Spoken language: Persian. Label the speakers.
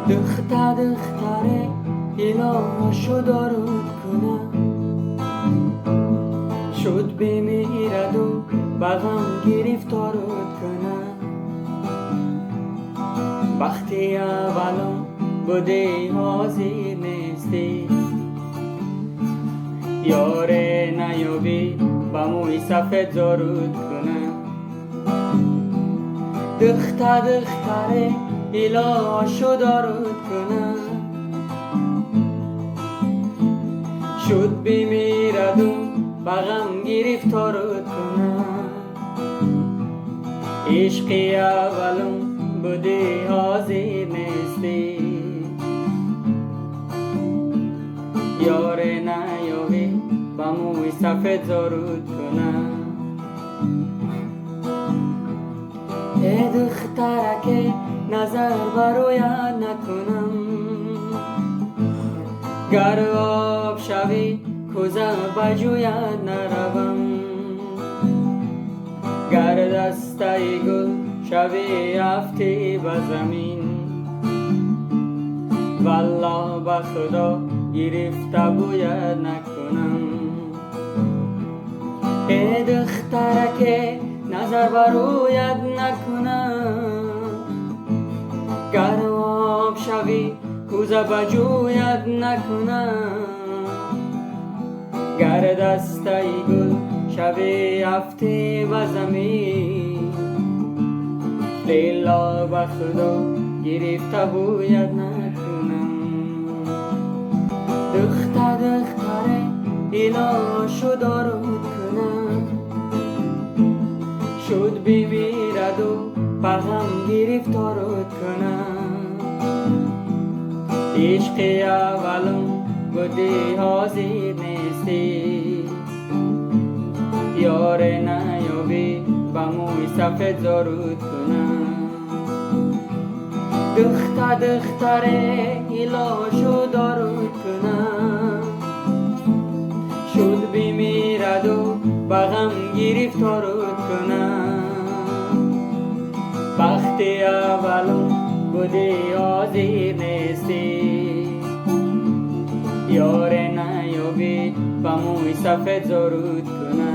Speaker 1: دختره ایلاشو درود کنم، شد بمیرد و بغم گرفتارت کنم. وقتی اولم بودی حاضر نیستی، یاره نیابی با موی سفید زارود کنم. دختره ایلاشو درود کنم، شد بمیرد و بغم گرفتارت کنم. عشقی اولم بودی حاضر نیستی، یاره نیابی با موی سفید زارود کنم. ای دخترک نظر برویت نکنم، گر آب شوی کوزه بجویت نروم. گر دسته گل شوی افتی به زمین، والله به خدا گرفته بویت نکنم. ای دخترک نظر برویت نکنم، گر آب شوی کوزه بجویت نکنم. گر دسته گل شوی افتی به زمین، لیلا به خدا گرفته بویت نکنم. دختره ایلاشو درود کنم، شد بمیرد و بغم گرفتارت کنم. عشقی اولم بودی حاضر نیستی، یاره نیابی با موی سفید زارود کنم. دختره ایلاشو درود کنم، شد بمیرد و بغم گرفتارت کنم. وقتی اولم بودی حاضر نیستی، یاره نیابی با موی سفید زارود کنم.